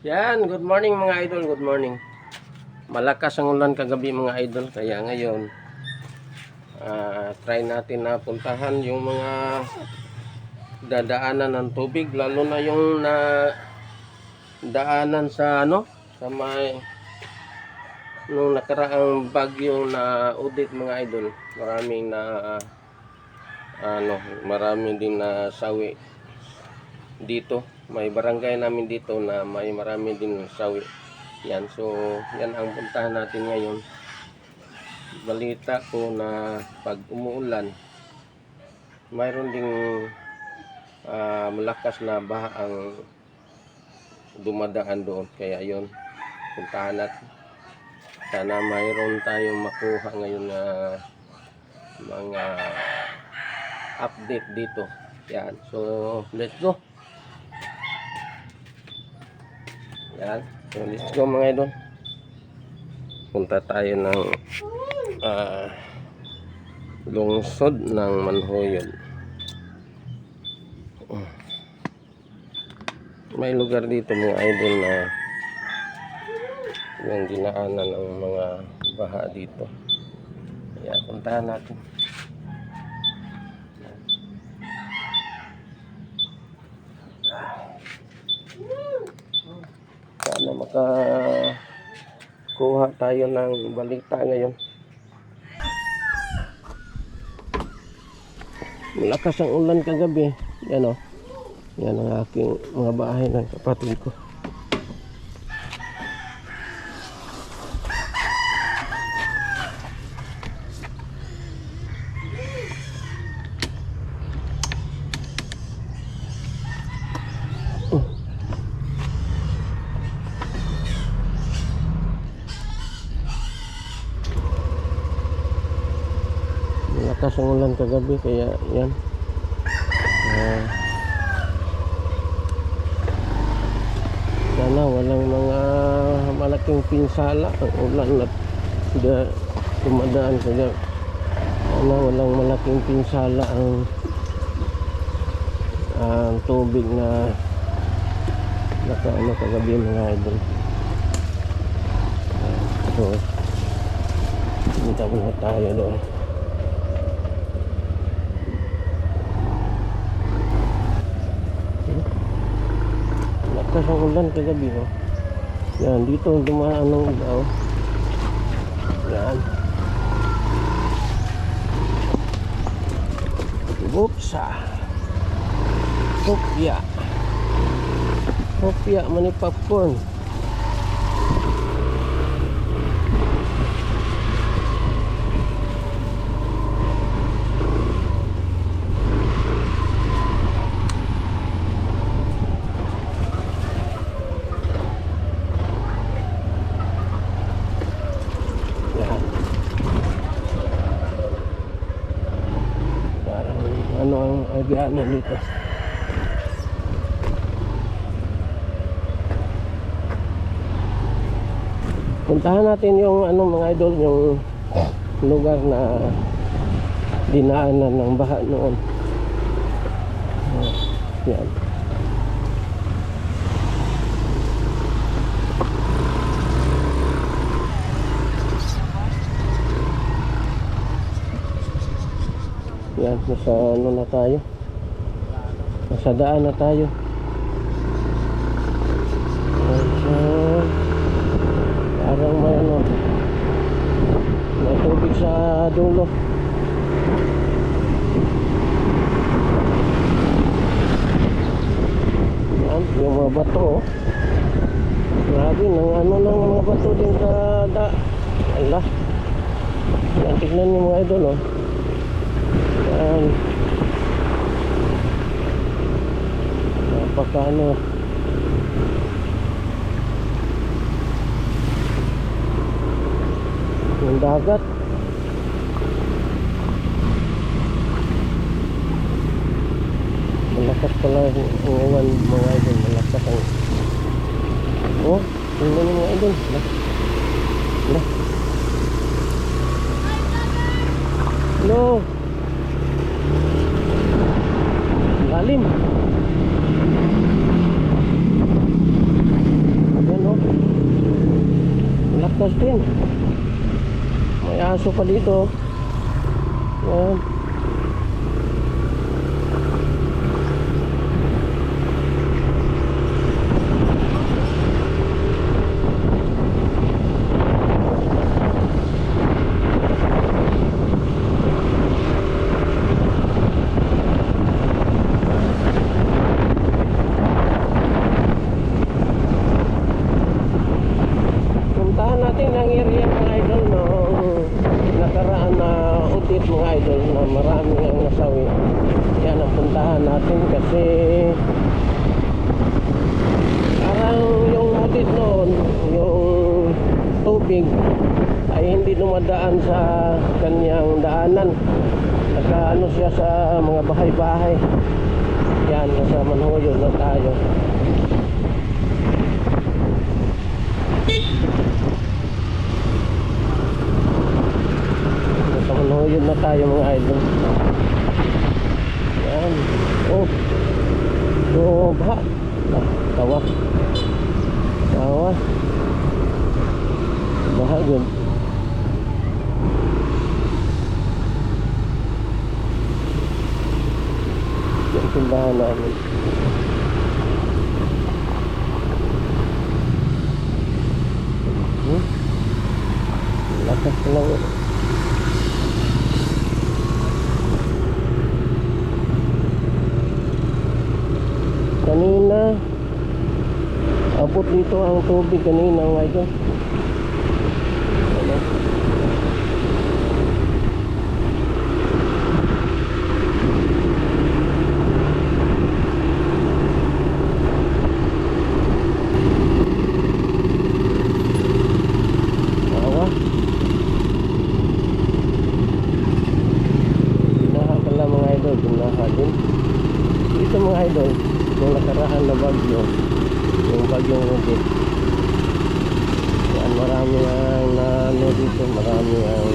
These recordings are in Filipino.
Yan, good morning mga idol, good morning. Malakas ang ulan kagabi mga idol, kaya ngayon try natin na puntahan yung mga dadaanan ng tubig, lalo na yung daanan sa sa may nung nakaraang bagyo na udit mga idol. Maraming marami din na sawi dito. May barangay namin dito na may marami din sawi. Yan, so yan ang puntahan natin ngayon. Balita ko na pag umuulan, mayroon ding malakas na baha ang dumadaan doon. Kaya yon, puntahan natin. Sana mayroon tayong makuha ngayon na mga update dito. Yan, so let's go. Yan, so let's go mga idol. Punta tayo ng lungsod ng Manhoyod. May lugar dito mga idol na yung dinaanan ng mga baha dito. Kaya puntahan natin. Sana makakuha tayo ng balita ngayon. Malakas ang ulan kagabi. Yan o. Yan ang aking mga bahay ng kapatid ko. Malakas ang ulan kagabi, kaya yan. Sana walang mga malaking pinsala ang ulan at dumadaan, kaya sana walang malaking pinsala ang tubig na kagabi mga idol. So punta muna tayo doon. Lakas ang ulan kagabi, oh. Yan, dito dumaan ng ilaw. Yan. Buksa. Kopya. Kopya, mani popcorn. Ano ang agyanan dito? Puntahan natin yung mga idol, yung lugar na dinaanan ng baha noon. Yan. Yan, nasa na tayo. Nasa daan na tayo. Parang may may tubig sa dulo. Yan, yung mga bato, oh. Grabe, ng mga bato din sa ala. Yan, tignan niyo mga idol, oh. Yan. Napakano. Yung dagat. Malakas pala yung uwan mga idol. Malakas ang... Oh, tingnan yung mga idol. Hello. Lalim. Justin. May aso pa dito. Yan. Puntahan natin ang area mga idol no, nakaraan na audit mga idol na marami ang nasawi. Yan ang puntahan natin kasi parang yung audit noon, yung tubig ay hindi dumadaan sa kanyang daanan. Nakaano siya sa mga bahay-bahay. Yan, nasa Manhoyo na tayo. Manhoyo na tayo mga idol. Yan. Oh. Oh, baha. Tawa. Tawa. Baha yun. Yung tindahan namin. Lakas lang. Kanina abot dito ang tubig kanina mga idol. Ano? Awa. Binaha pala mga idol, binaha din. Ito mga idol, yung nakaraan na bagyo, yung bagyong Odette. Yan, marami ang ano dito, marami ang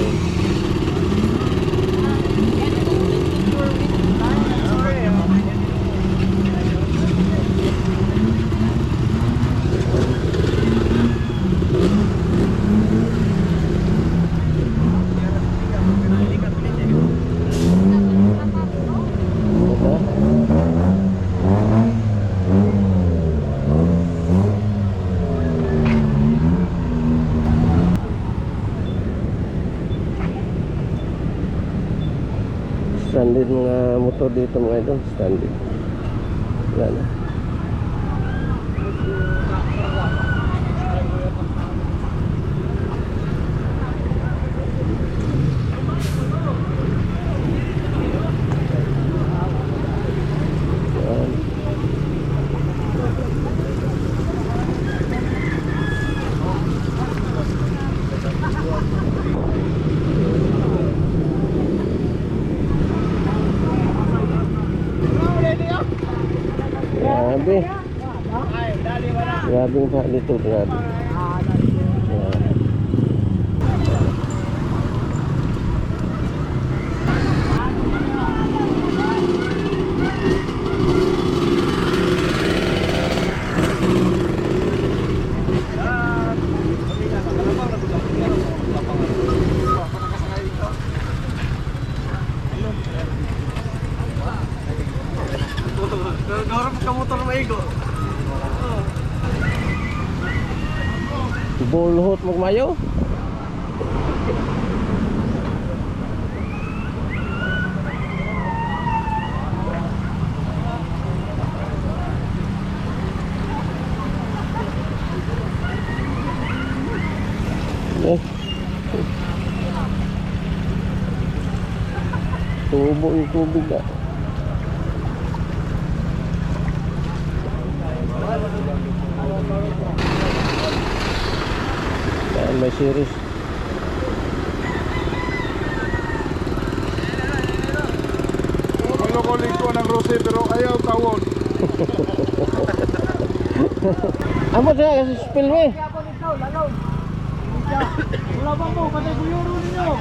stranded mga motor dito mga idol, stranded. Yan. Grabe. Grabe yung pa dito, grabe. Yan. Gawin ka motor maigo. Bulhot magmayo. Tubo yung tubig ah. Yan, may series. Malukuling ko ng Rose pero ayaw tawon. Amo siya kasi spillway. Wala ba mo, patay buyuro ninyo.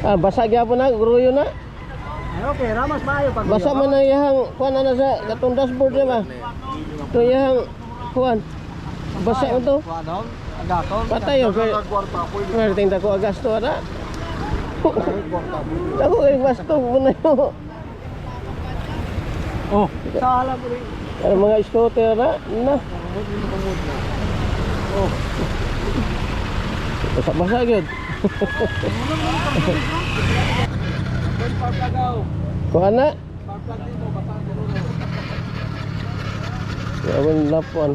Ah, basa gyapon na, gruyo na. Ay okay, ramas maayo pag Basa man na iyang kuan na sa katong dashboard diba? To iyang kuan. Basa mo to. Kuanong? Agaton. Patay yun. Kwarta po. Pwede ko agasto na. Kwarta po. Ako kayo gasto muna yun. Oh. Sala po rin. Ano mga scooter na? Oh. Basa-basa yun. Kuha na. Gawin lapon.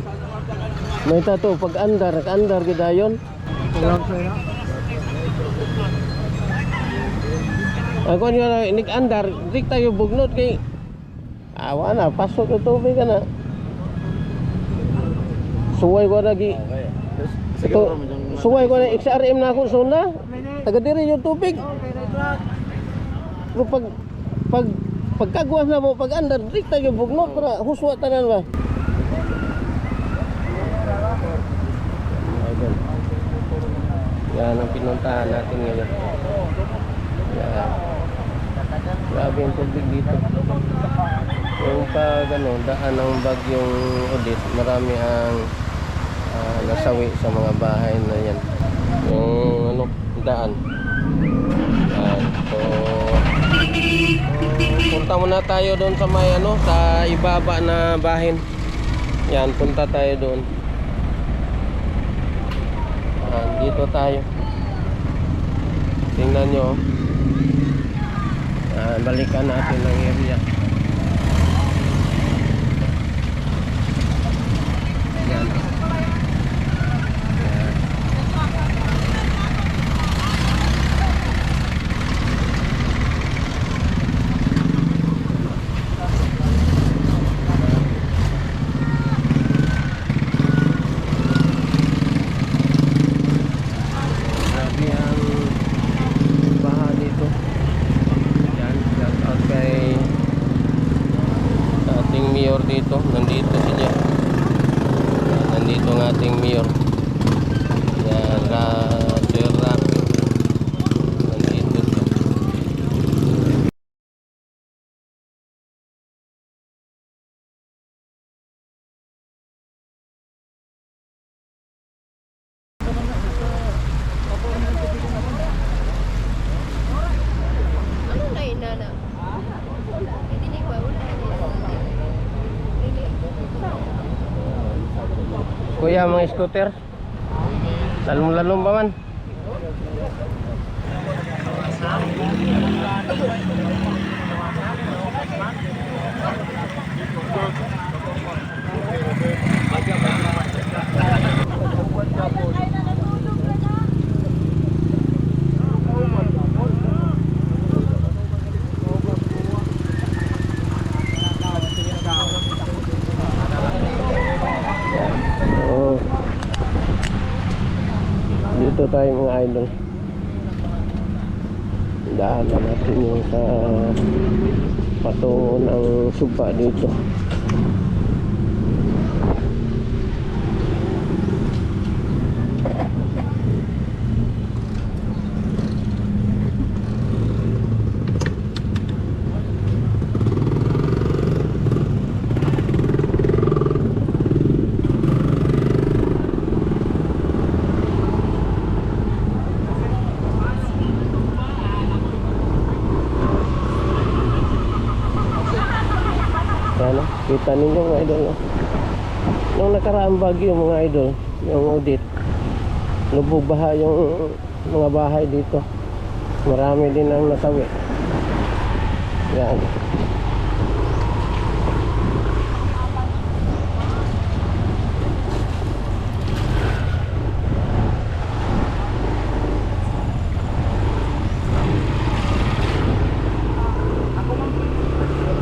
May tato pag andar, naka-andar kita yun. Kulang sa'yo. Ako nyo na inig-andar, dik tayo bugnot kay awa na, pasok na tubig ka na. Suway ko na gi. Suway ko na XRM na ako sunda. Taga diri yung tubig. Pero pagkagwas na mo pag andar, dik tayo bugnot para huswa tanan ba. Yan ang pinuntahan natin ngayon. Yan. Grabe yung tubig dito. Yung pag daan ng bagyong Odette, marami ang nasawi sa mga bahay na yan. Yung daan. Yan. So, punta muna tayo doon sa may sa ibaba na bahin. Yan, punta tayo doon. Dito tayo. Tingnan nyo. Balikan natin ang area. Yan. Yan. Grabe ang baha dito. Yan, shout out kay ating mayor dito. Nandito siya. Yan, nandito ang ating mayor. Yan, Sir Rafi. Nandito siya. Ano na inana? Hindi ba wala Kuya, mga scooter. Lalong-lalong ba man? Oo. Dito tayo mga idol. Daanan natin yung sa patungo ng suba dito. Ano? Kita ninyo mga idol, no? Nung nakaraang bagyo mga idol, yung Odette, lubog baha yung mga bahay dito. Marami din ang nasawi. Yan.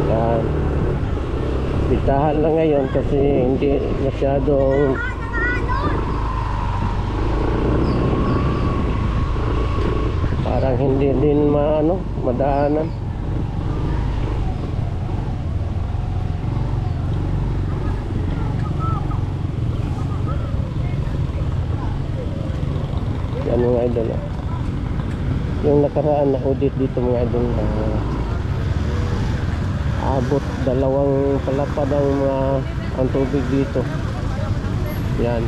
Yan. Bitahan lang ngayon kasi hindi masyadong parang hindi din madaanan. Yan mga idol, yung nakaraan na audit dito mga idol, abot 2 palapad ang tubig dito. Yan.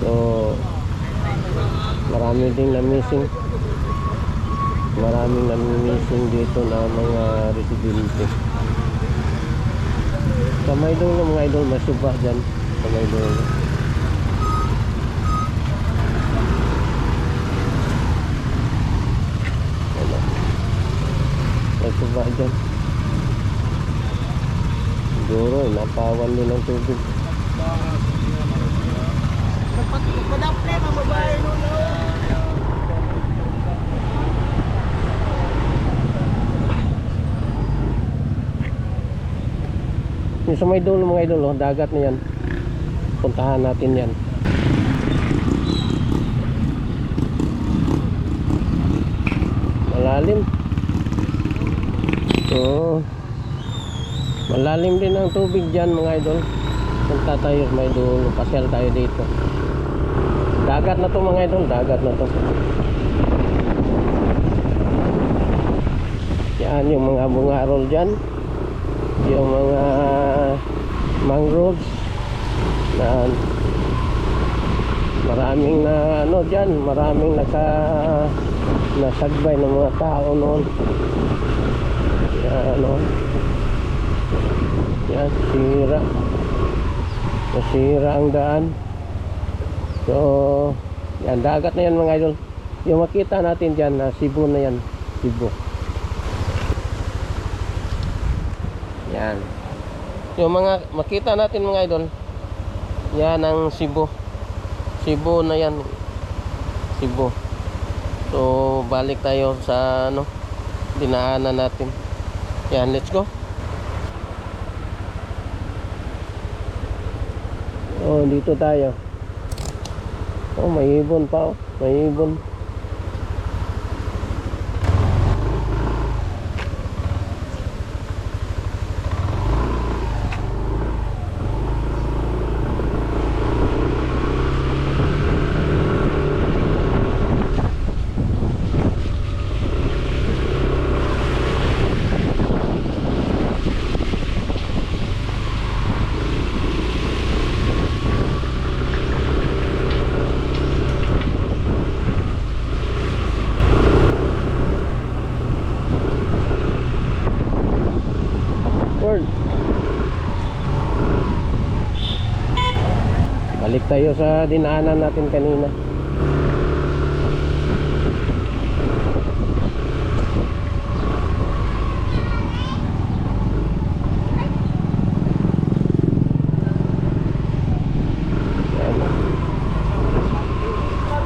So marami ding na-missing. Maraming na-missing dito na mga residente. Sa may dulo mga idol, may suba dyan. Sa may dulo. Ano? May suba dyan. Siguro, napawan din ng tubig. Padapre, mababae nun. Yung sa may dulo mga idol, oh, dagat na yan. Puntahan natin yan. Malalim. So, malalim din ang tubig dyan mga idol. Punta tayo sa may dulo, pasyal tayo dito. Dagat na to mga idol, dagat na to. Yan yung mga bungarol dyan. Yung mga mangroves na maraming na ano dyan, maraming nasagbay ng mga tao noon. Yan ano, yan nasira ang daan. So yan, dagat na yan mga idol. Yung makita natin dyan na Cebu na yan, Cebu. Yan. Yung mga makita natin mga idol, yan ang Cebu. Cebu na yan. Cebu. So balik tayo sa ano, dinaanan natin. Yan, let's go. Oh, dito tayo. Oh, may ibon pa oh. May ibon. Balik tayo sa dinaanan natin kanina.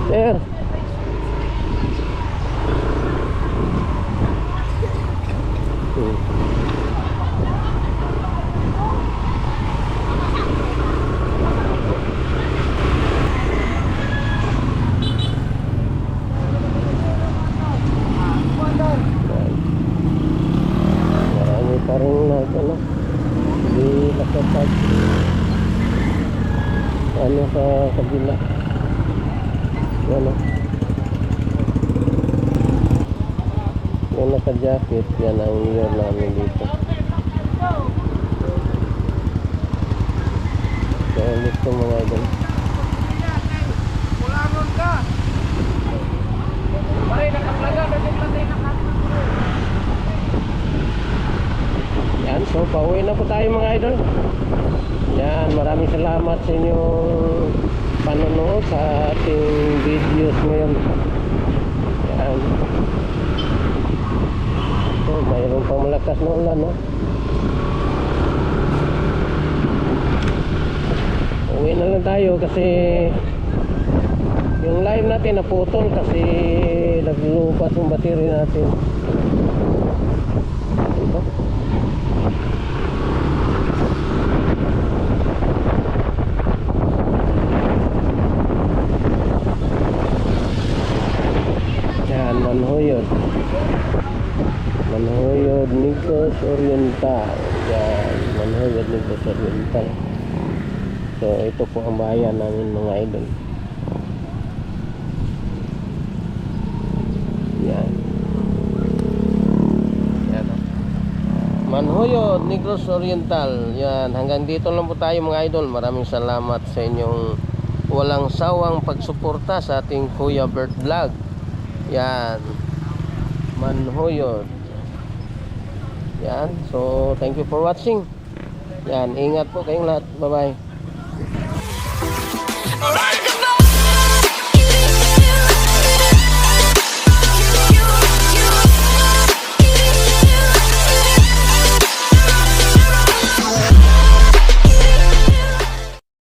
Sir. Marami pa rin ano, di nakapag ano sa kabila. Ano, yung naka-jacket, yan ang year namin dito. So ulit ko mga idol. Mularon ka. Pare, nakaplaga, nagpatay na ka. Yan, so pauwi na po tayo mga idol. Yan, maraming salamat sa inyong panonood sa ating videos ngayon. Yan. So, mayroon pang malakas na ulan, no? Uwi na lang tayo kasi yung live natin naputol kasi naglubat yung battery natin. Ito. Yan, Manhuyod Negros Oriental. Yan, Manhuyod Negros Oriental. So ito po ang bayan namin mga idol. Yan. Yan. Manhuyod Negros Oriental. Yan, hanggang dito lang po tayo mga idol. Maraming salamat sa inyong walang sawang pagsuporta sa ating Kuya Bert Vlog. Yan. Manhuyod. Yan. So, thank you for watching. Yan. Ingat po kayong lahat. Bye-bye.